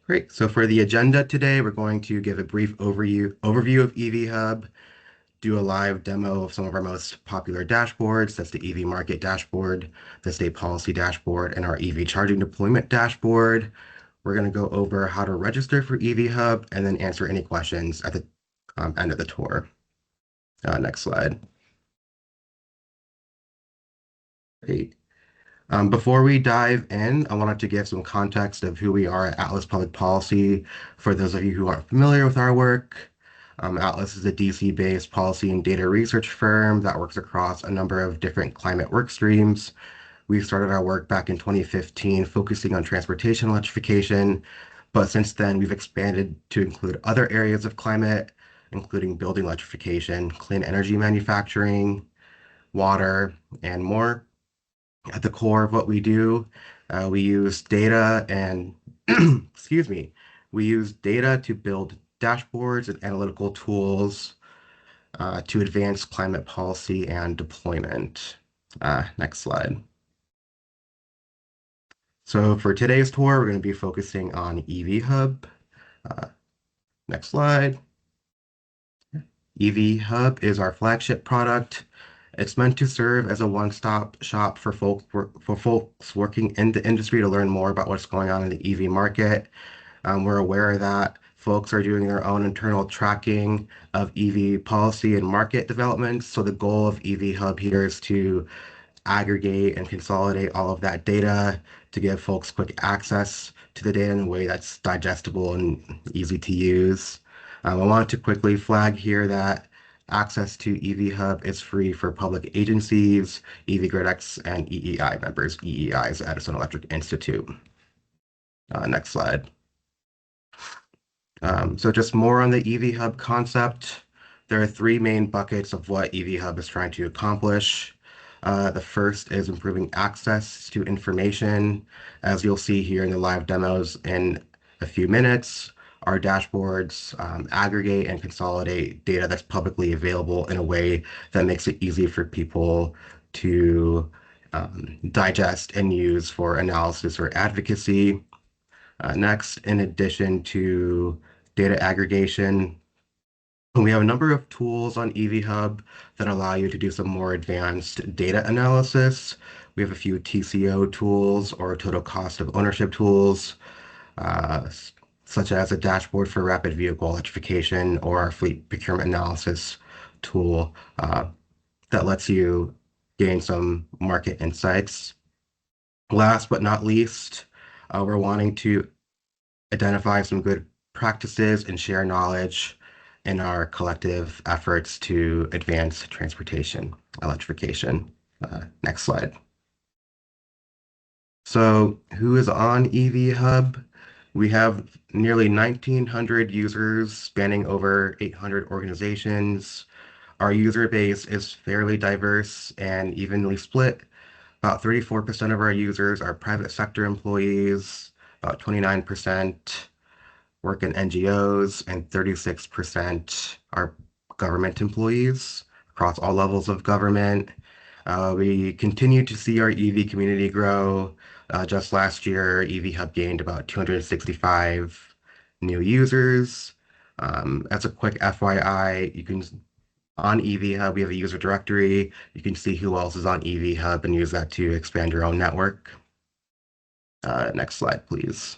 Great. So for the agenda today, we're going to give a brief overview of EV Hub, do a live demo of some of our most popular dashboards. That's the EV market dashboard, the state policy dashboard, and our EV charging deployment dashboard. We're going to go over how to register for EV Hub and then answer any questions at the end of the tour. Next slide. Great. Before we dive in, I wanted to give some context of who we are at Atlas Public Policy for those of you who aren't familiar with our work. Atlas is a DC-based policy and data research firm that works across a number of different climate work streams. We started our work back in 2015, focusing on transportation electrification, but since then we've expanded to include other areas of climate, including building electrification, clean energy manufacturing, water, and more. At the core of what we do, we use data and, excuse me, we use data to build dashboards and analytical tools to advance climate policy and deployment. Next slide. So for today's tour, we're going to be focusing on EV Hub. Next slide. EV Hub is our flagship product. It's meant to serve as a one-stop shop for folks working in the industry to learn more about what's going on in the EV market. We're aware that folks are doing their own internal tracking of EV policy and market developments. So the goal of EV Hub here is to aggregate and consolidate all of that data to give folks quick access to the data in a way that's digestible and easy to use. I wanted to quickly flag here that access to EV Hub is free for public agencies, EV GridX, and EEI members. EEI is Edison Electric Institute. Next slide. So just more on the EV Hub concept. There are three main buckets of what EV Hub is trying to accomplish. The first is improving access to information. As you'll see here in the live demos in a few minutes, our dashboards aggregate and consolidate data that's publicly available in a way that makes it easy for people to digest and use for analysis or advocacy. Next, in addition to data aggregation, we have a number of tools on EV Hub that allow you to do some more advanced data analysis. We have a few TCO tools or total cost of ownership tools, such as a dashboard for rapid vehicle electrification or our fleet procurement analysis tool that lets you gain some market insights. Last but not least, we're wanting to identify some good practices and share knowledge in our collective efforts to advance transportation electrification. Next slide. So who is on EV Hub? We have nearly 1,900 users spanning over 800 organizations. Our user base is fairly diverse and evenly split. About 34% of our users are private sector employees, about 29% work in NGOs, and 36% are government employees across all levels of government. We continue to see our EV community grow. Just last year, EV Hub gained about 265 new users. As a quick FYI, on EV Hub, we have a user directory. You can see who else is on EV Hub and use that to expand your own network. Next slide, please.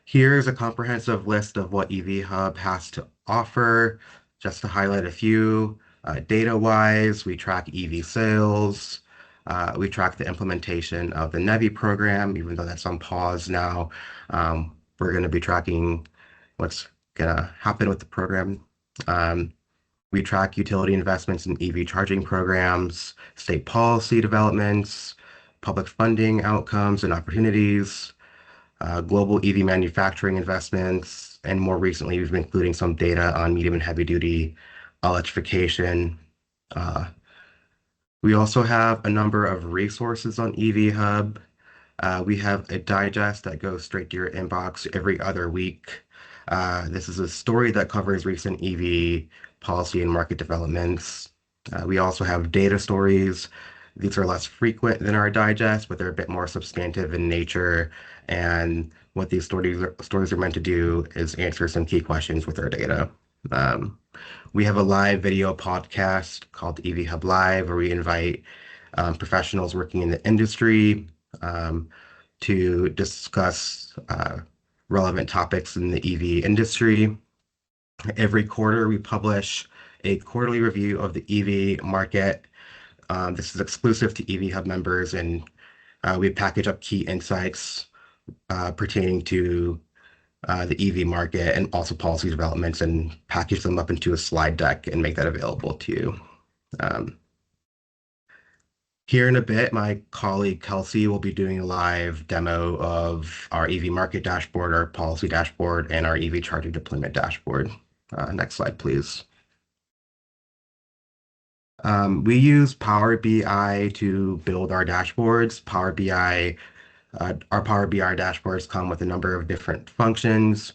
Here's a comprehensive list of what EV Hub has to offer. Just to highlight a few, data-wise, we track EV sales. We track the implementation of the NEVI program, even though that's on pause now. We're going to be tracking what's going to happen with the program. We track utility investments in EV charging programs, state policy developments, public funding outcomes and opportunities, global EV manufacturing investments, and more recently, we've been including some data on medium and heavy duty electrification. We also have a number of resources on EV Hub. We have a digest that goes straight to your inbox every other week. This is a story that covers recent EV policy and market developments. We also have data stories. These are less frequent than our digest, but they're a bit more substantive in nature and What these stories are meant to do is answer some key questions with our data. Um, we have a live video podcast called EV Hub Live, where we invite professionals working in the industry to discuss relevant topics in the EV industry. Every quarter, we publish a quarterly review of the EV market. This is exclusive to EV Hub members, and we package up key insights pertaining to the EV market and also policy developments and package them up into a slide deck and make that available to you. Um, Here in a bit, my colleague Kelsey will be doing a live demo of our EV market dashboard, our policy dashboard, and our EV charging deployment dashboard. Next slide, please. We use Power BI to build our dashboards. Our Power BI dashboards come with a number of different functions.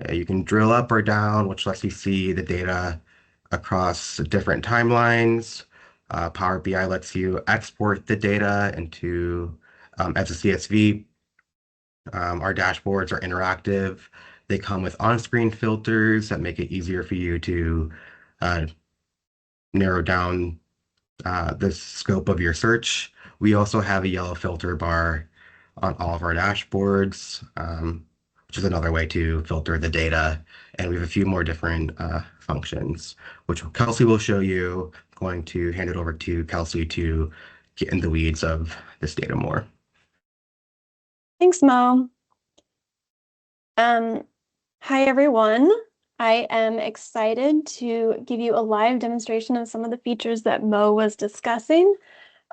You can drill up or down, which lets you see the data across different timelines. Power BI lets you export the data into as a CSV. Our dashboards are interactive. They come with on-screen filters that make it easier for you to uh, narrow down the scope of your search. We also have a yellow filter bar on all of our dashboards, which is another way to filter the data. And we have a few more different functions, which Kelsey will show you. I'm going to hand it over to Kelsey to get in the weeds of this data more. Thanks, Mo. Hi, everyone. I am excited to give you a live demonstration of some of the features that Mo was discussing.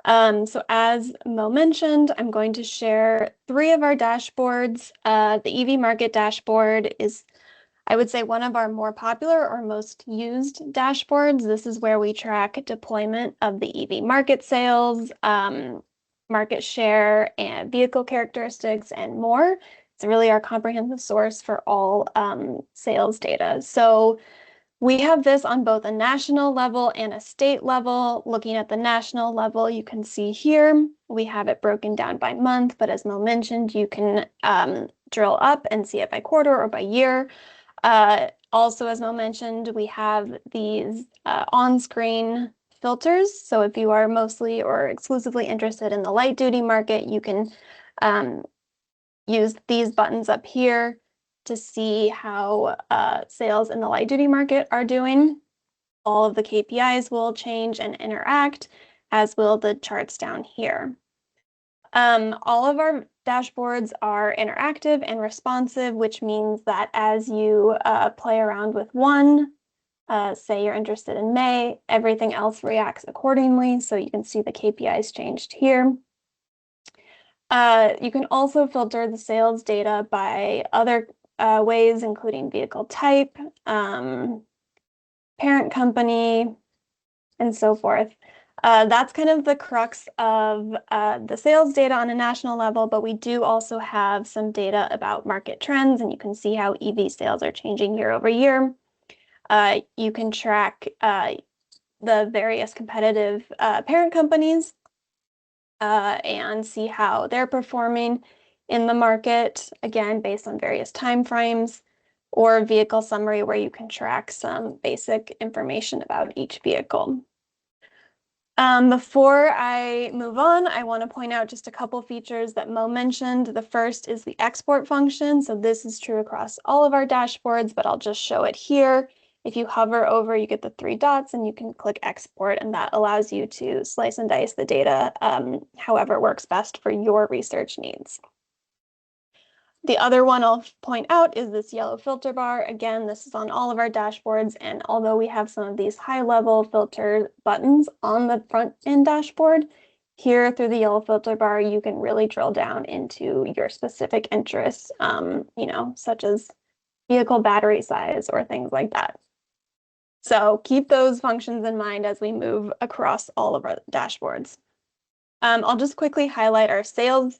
So as Mo mentioned, I'm going to share 3 of our dashboards. The EV market dashboard is, I would say, one of our more popular or most used dashboards. This is where we track deployment of the EV market sales, market share, and vehicle characteristics, and more. It's really our comprehensive source for all sales data. So we have this on both a national level and a state level. Looking at the national level, you can see here, we have it broken down by month, but as Mo mentioned, you can drill up and see it by quarter or by year. Also, as Mo mentioned, we have these on-screen filters. So if you are mostly or exclusively interested in the light duty market, you can use these buttons up here to see how sales in the light duty market are doing. All of the KPIs will change and interact, as will the charts down here. All of our dashboards are interactive and responsive, which means that as you play around with one, say you're interested in May, everything else reacts accordingly. So you can see the KPIs changed here. You can also filter the sales data by other ways, including vehicle type, parent company, and so forth. That's kind of the crux of the sales data on a national level, but we do also have some data about market trends, and you can see how EV sales are changing year over year. You can track the various competitive parent companies and see how they're performing in the market, again, based on various time frames, or vehicle summary where you can track some basic information about each vehicle. Before I move on, I want to point out just a couple features that Mo mentioned. The first is the export function. So this is true across all of our dashboards, but I'll just show it here. If you hover over, you get the 3 dots and you can click export, and that allows you to slice and dice the data however works best for your research needs. The other one I'll point out is this yellow filter bar. Again, this is on all of our dashboards, and although we have some of these high-level filter buttons on the front-end dashboard, here through the yellow filter bar, you can really drill down into your specific interests, such as vehicle battery size or things like that. So keep those functions in mind as we move across all of our dashboards. I'll just quickly highlight our state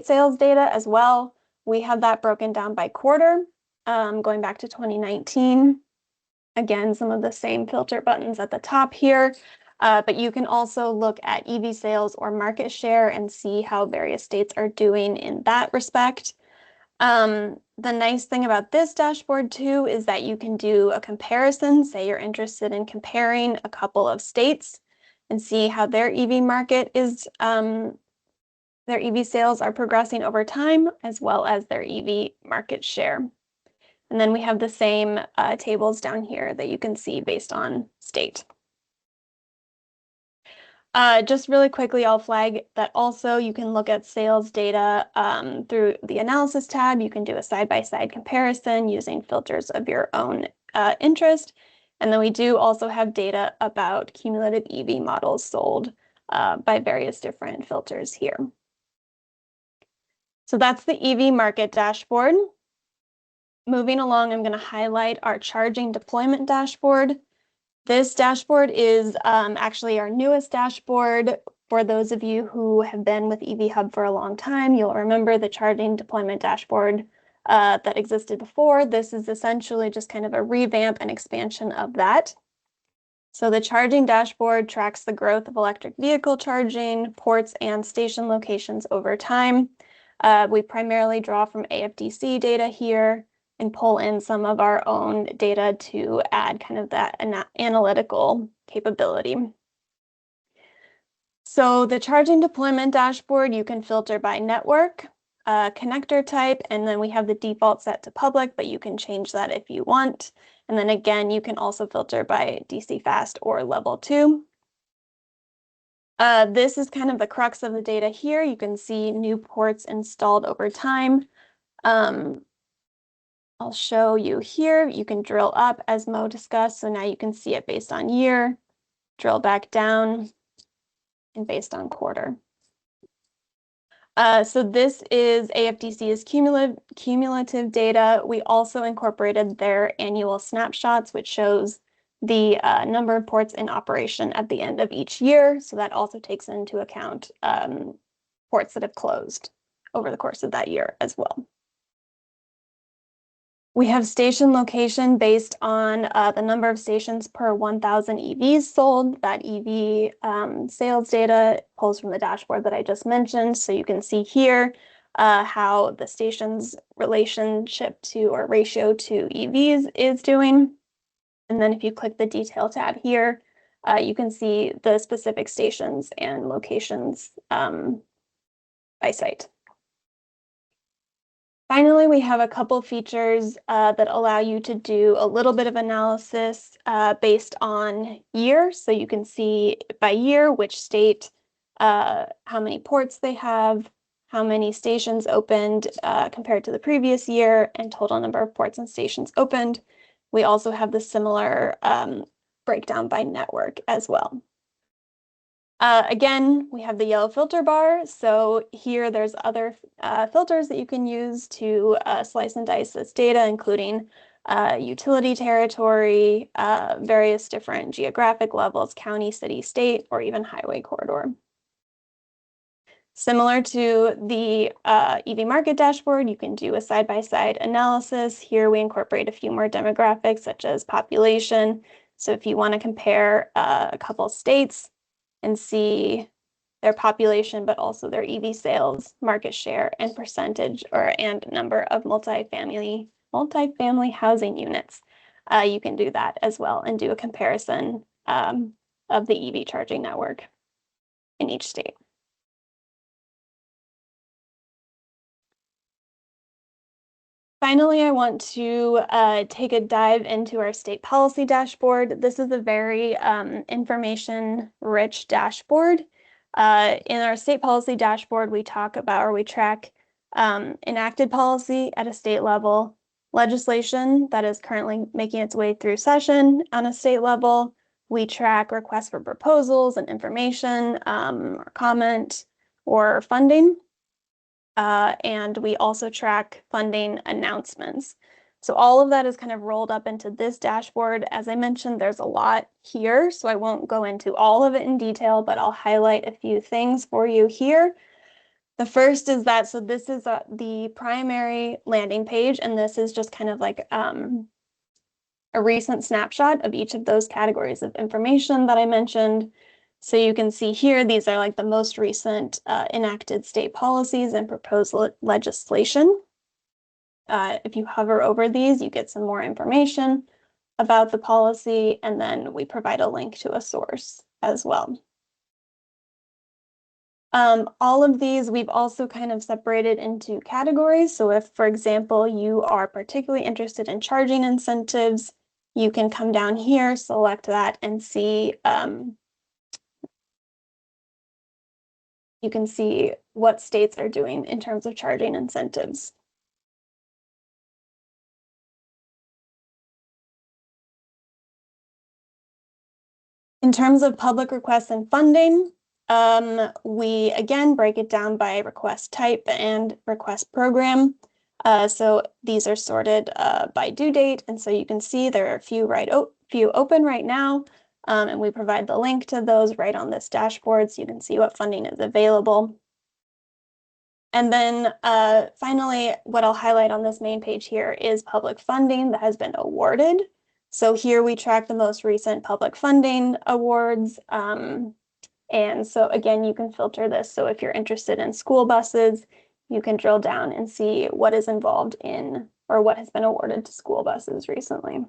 sales data as well. We have that broken down by quarter, going back to 2019. Again, some of the same filter buttons at the top here, but you can also look at EV sales or market share and see how various states are doing in that respect. The nice thing about this dashboard too is that you can do a comparison. Say you're interested in comparing a couple of states and see how their EV market is, their EV sales are progressing over time, as well as their EV market share. And then we have the same tables down here that you can see based on state. Just really quickly, I'll flag that also you can look at sales data through the analysis tab. You can do a side-by-side comparison using filters of your own interest. And then we do also have data about cumulative EV models sold by various different filters here. So that's the EV market dashboard. Moving along, I'm going to highlight our charging deployment dashboard. This dashboard is actually our newest dashboard. For those of you who have been with EV Hub for a long time, you'll remember the charging deployment dashboard that existed before. This is essentially just kind of a revamp and expansion of that. So the charging dashboard tracks the growth of electric vehicle charging, ports, and station locations over time. We primarily draw from AFDC data here and pull in some of our own data to add kind of that analytical capability. So the charging deployment dashboard, you can filter by network, connector type, and then we have the default set to public, but you can change that if you want. And then again, you can also filter by DC fast or level 2. This is kind of the crux of the data here. You can see new ports installed over time. I'll show you here. You can drill up as Mo discussed. So now you can see it based on year, drill back down, and based on quarter. So this is AFDC's cumulative data. We also incorporated their annual snapshots, which shows the number of ports in operation at the end of each year. So that also takes into account ports that have closed over the course of that year as well. We have station location based on the number of stations per 1,000 EVs sold. That EV sales data pulls from the dashboard that I just mentioned. So you can see here how the station's relationship to or ratio to EVs is doing. And then if you click the detail tab here, you can see the specific stations and locations by site. Finally, we have a couple features that allow you to do a little bit of analysis based on year. So you can see by year which state, how many ports they have, how many stations opened compared to the previous year, and total number of ports and stations opened. We also have the similar breakdown by network as well. Again, we have the yellow filter bar. So here there's other filters that you can use to slice and dice this data, including utility territory, various different geographic levels, county, city, state, or even highway corridor. Similar to the EV market dashboard, you can do a side-by-side analysis. Here we incorporate a few more demographics such as population. So if you want to compare a couple states and see their population, but also their EV sales, market share, and percentage and number of multifamily housing units, you can do that as well and do a comparison of the EV charging network in each state. Finally, I want to take a dive into our state policy dashboard. This is a very information-rich dashboard. In our state policy dashboard, we talk about or we track enacted policy at a state level, legislation that is currently making its way through session on a state level. We track requests for proposals and information or comment or funding. And we also track funding announcements. So all of that is kind of rolled up into this dashboard. As I mentioned, there's a lot here, so I won't go into all of it in detail, but I'll highlight a few things for you here. The first is that, so this is the primary landing page, and this is just kind of like a recent snapshot of each of those categories of information that I mentioned. So you can see here, these are like the most recent enacted state policies and proposed legislation. if you hover over these, you get some more information about the policy, and then we provide a link to a source as well. All of these we've also kind of separated into categories. So if, for example, you are particularly interested in charging incentives, you can come down here, select that, and see you can see what states are doing in terms of charging incentives. In terms of public requests and funding, we again break it down by request type and request program. So these are sorted by due date, and so you can see there are a few open right now, and we provide the link to those right on this dashboard, so you can see what funding is available. And then finally, what I'll highlight on this main page here is public funding that has been awarded. So here we track the most recent public funding awards. And so again, you can filter this. So if you're interested in school buses, you can drill down and see what is involved in or what has been awarded to school buses recently.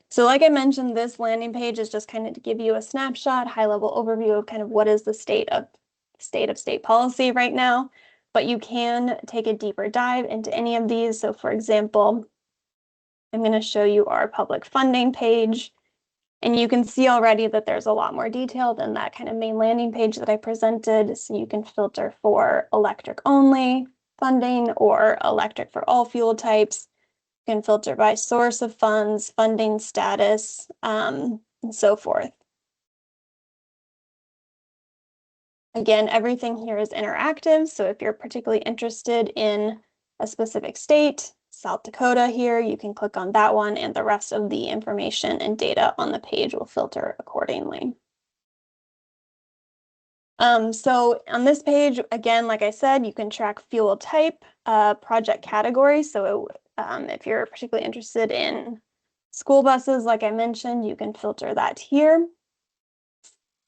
So like I mentioned, this landing page is just kind of to give you a snapshot, high-level overview of kind of what is the state of state policy right now. But you can take a deeper dive into any of these. So for example, I'm going to show you our public funding page. And you can see already that there's a lot more detail than that kind of main landing page that I presented. So you can filter for electric only funding or electric for all fuel types. You can filter by source of funds, funding status, and so forth. Again, everything here is interactive. So if you're particularly interested in a specific state, South Dakota here, you can click on that one, and the rest of the information and data on the page will filter accordingly. So on this page, again, like I said, you can track fuel type, project category. So if you're particularly interested in school buses, like I mentioned, you can filter that here.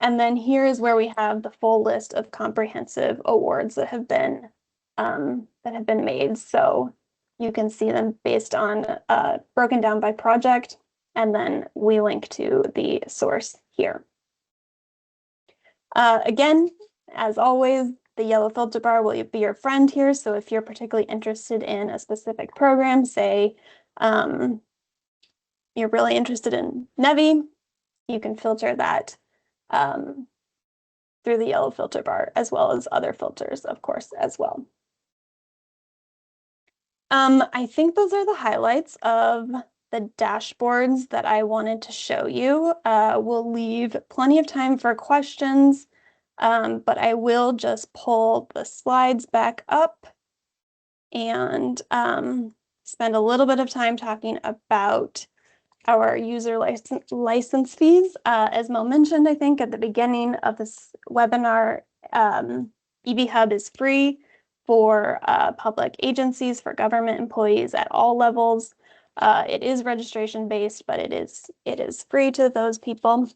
And then here is where we have the full list of comprehensive awards that have been made. So you can see them based on broken down by project, and then we link to the source here. Again, as always, the yellow filter bar will be your friend here. So if you're particularly interested in a specific program, say you're really interested in NEVI, you can filter that through the yellow filter bar, as well as other filters, of course, as well. I think those are the highlights of the dashboards that I wanted to show you. We'll leave plenty of time for questions, but I will just pull the slides back up and spend a little bit of time talking about our user license fees. As Mo mentioned, I think at the beginning of this webinar, EV Hub is free for public agencies, for government employees at all levels. It is registration based, but it is free to those people.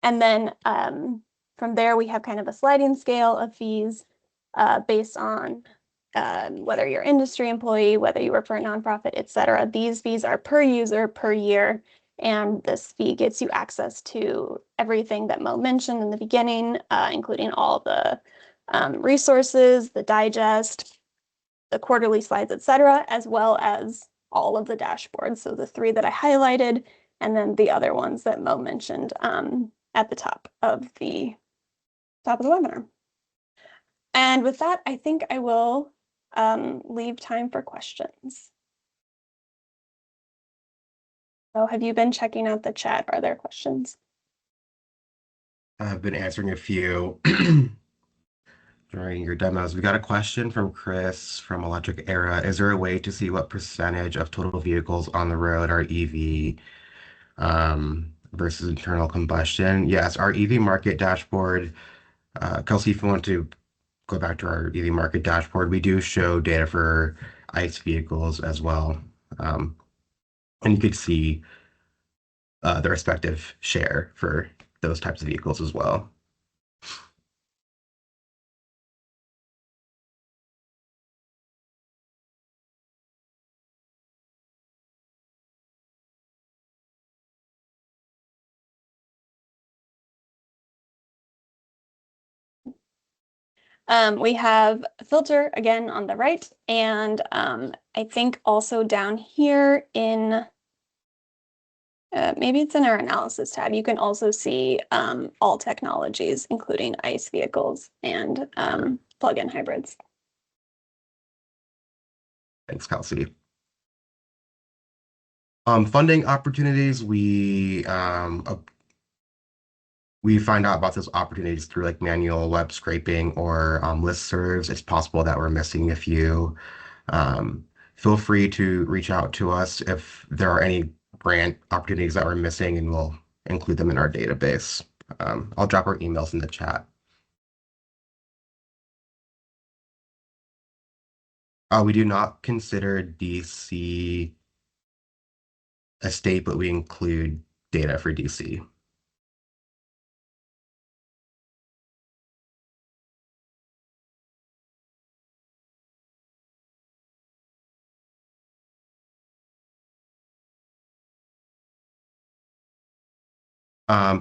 And then from there, we have kind of a sliding scale of fees based on whether you're industry employee, whether you work for a nonprofit, et cetera. These fees are per user per year, and this fee gets you access to everything that Mo mentioned in the beginning, including all the resources, the digest, the quarterly slides, et cetera, as well as all of the dashboards. So the 3 that I highlighted, and then the other ones that Mo mentioned at the top of the webinar. And with that, I think I will leave time for questions. So have you been checking out the chat? Are there questions? I've been answering a few during your demos. We got a question from Chris from Electric Era. Is there a way to see what percentage of total vehicles on the road are EV versus internal combustion? Yes, our EV market dashboard. Kelsey, if you want to go back to our EV market dashboard, we do show data for ICE vehicles as well. And you could see the respective share for those types of vehicles as well. We have a filter again on the right, and I think also down here in maybe it's in our analysis tab, you can also see all technologies, including ICE vehicles and plug-in hybrids. Thanks, Kelsey. Funding opportunities, we find out about those opportunities through like manual web scraping or listservs. It's possible that we're missing a few. Um, Feel free to reach out to us if there are any grant opportunities that we're missing, and we'll include them in our database. I'll drop our emails in the chat. We do not consider DC a state, but we include data for DC.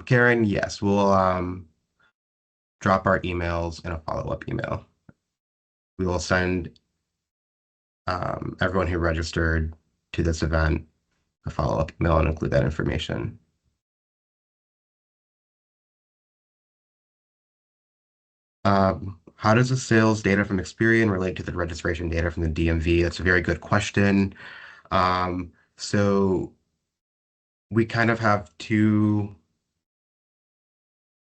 Karen, yes, we'll drop our emails in a follow-up email. We will send everyone who registered to this event a follow-up email and include that information. How does the sales data from Experian relate to the registration data from the DMV? That's a very good question. So we kind of have two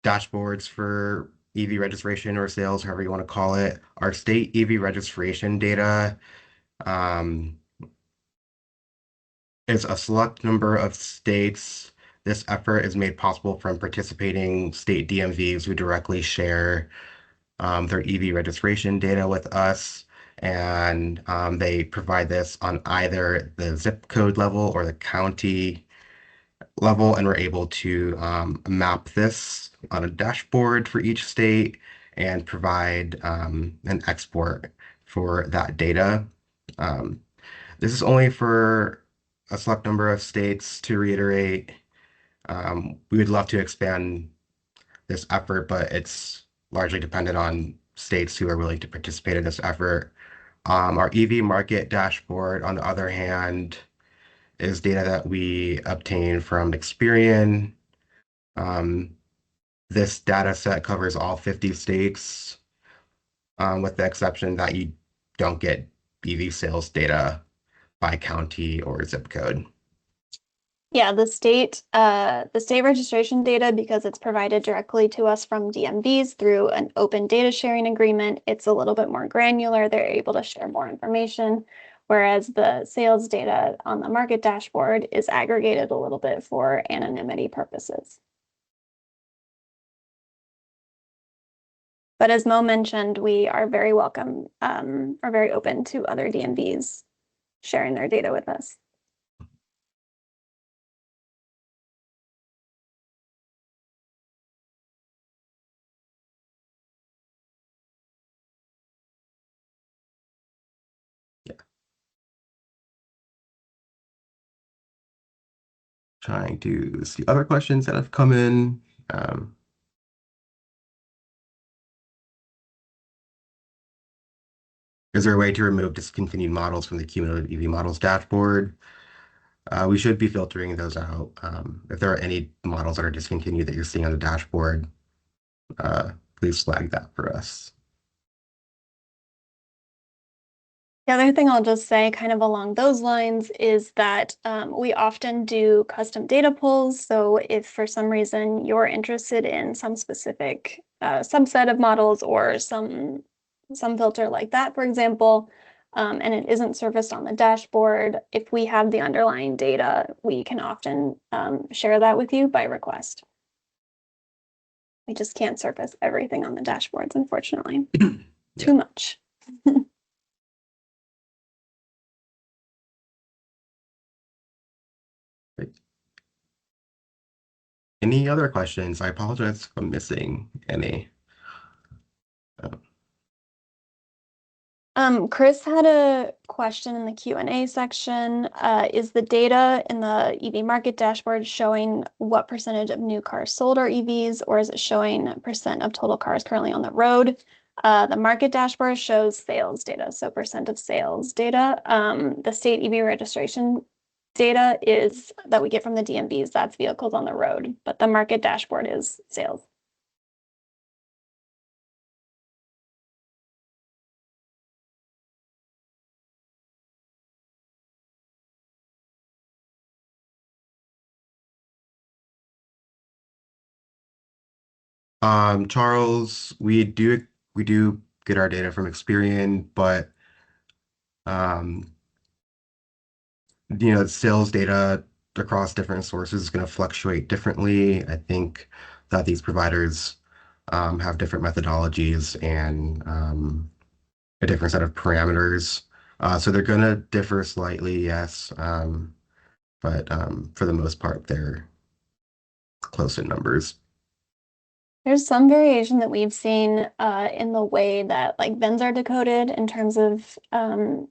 dashboards for EV registration or sales, however you want to call it. Our state EV registration data is a select number of states. This effort is made possible from participating state DMVs who directly share their EV registration data with us. And they provide this on either the zip code level or the county level, and we're able to map this on a dashboard for each state and provide an export for that data. This is only for a select number of states. To reiterate, we would love to expand this effort, but it's largely dependent on states who are willing to participate in this effort. Our EV market dashboard, on the other hand, is data that we obtain from Experian. This data set covers all 50 states, with the exception that you don't get EV sales data by county or zip code. Yeah, the state registration data, because it's provided directly to us from DMVs through an open data sharing agreement, it's a little bit more granular. They're able to share more information, whereas the sales data on the market dashboard is aggregated a little bit for anonymity purposes. But as Mo mentioned, we are very welcome, are very open to other DMVs sharing their data with us. Yeah. Trying to see other questions that have come in. Is there a way to remove discontinued models from the cumulative EV models dashboard? We should be filtering those out. If there are any models that are discontinued that you're seeing on the dashboard, please flag that for us. The other thing I'll just say kind of along those lines is that we often do custom data pulls. So if for some reason you're interested in some specific subset of models or some filter like that, for example, and it isn't surfaced on the dashboard, if we have the underlying data, we can often share that with you by request. We just can't surface everything on the dashboards, unfortunately. Yeah. Too much. Any other questions? I apologize if I'm missing any. Chris had a question in the Q&A section. Is the data in the EV market dashboard showing what percentage of new cars sold are EVs, or is it showing percent of total cars currently on the road? The market dashboard shows sales data, so percent of sales data. The state EV registration data is that we get from the DMVs, that's vehicles on the road, but the market dashboard is sales. Charles, we do get our data from Experian, but um, sales data across different sources is going to fluctuate differently. I think that these providers have different methodologies and a different set of parameters. So they're going to differ slightly, yes, but for the most part, they're close in numbers. There's some variation that we've seen in the way that like VINs are decoded in terms of the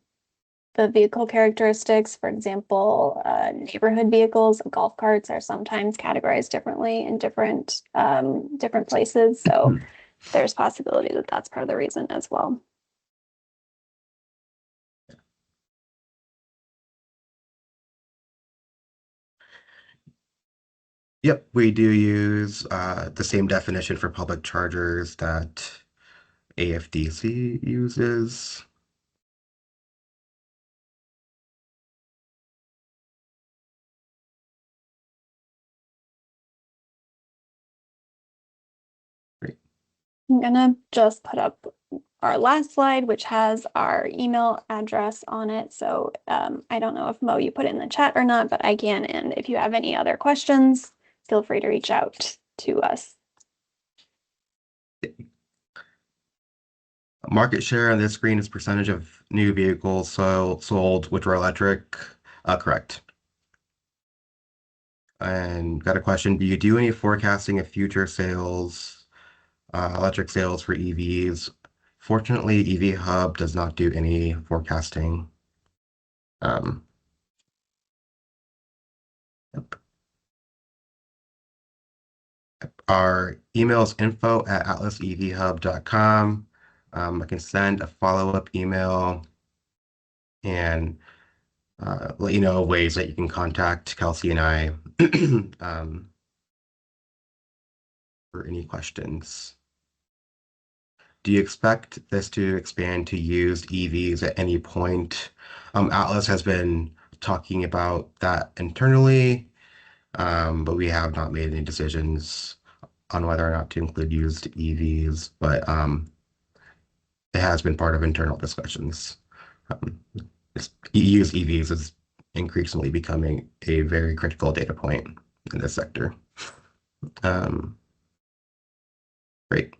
vehicle characteristics. For example, neighborhood vehicles, golf carts are sometimes categorized differently in different places. So there's possibility that that's part of the reason as well. Yep, we do use the same definition for public chargers that AFDC uses. Great. I'm gonna just put up our last slide, which has our email address on it. So I don't know if Mo, you put it in the chat or not, but I can. And if you have any other questions, feel free to reach out to us. Market share on this screen is percentage of new vehicles sold which are electric. Correct. And got a question. Do you do any forecasting of future sales, electric sales for EVs? Fortunately, EV Hub does not do any forecasting. Um, yep. Our email is info@atlasevhub.com. I can send a follow-up email and let you know ways that you can contact Kelsey and I for any questions. Do you expect this to expand to used EVs at any point? Atlas has been talking about that internally, but we have not made any decisions on whether or not to include used EVs, but it has been part of internal discussions. Um, used EVs is increasingly becoming a very critical data point in this sector. Um, Great.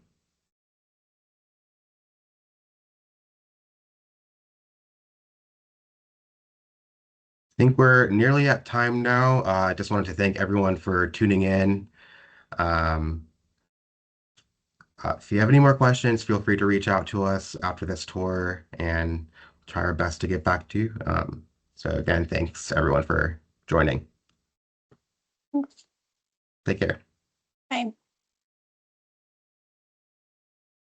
I think we're nearly at time now. I just wanted to thank everyone for tuning in. Um, if you have any more questions, feel free to reach out to us after this tour and try our best to get back to you. So again, thanks everyone for joining. Thanks. Take care. Bye.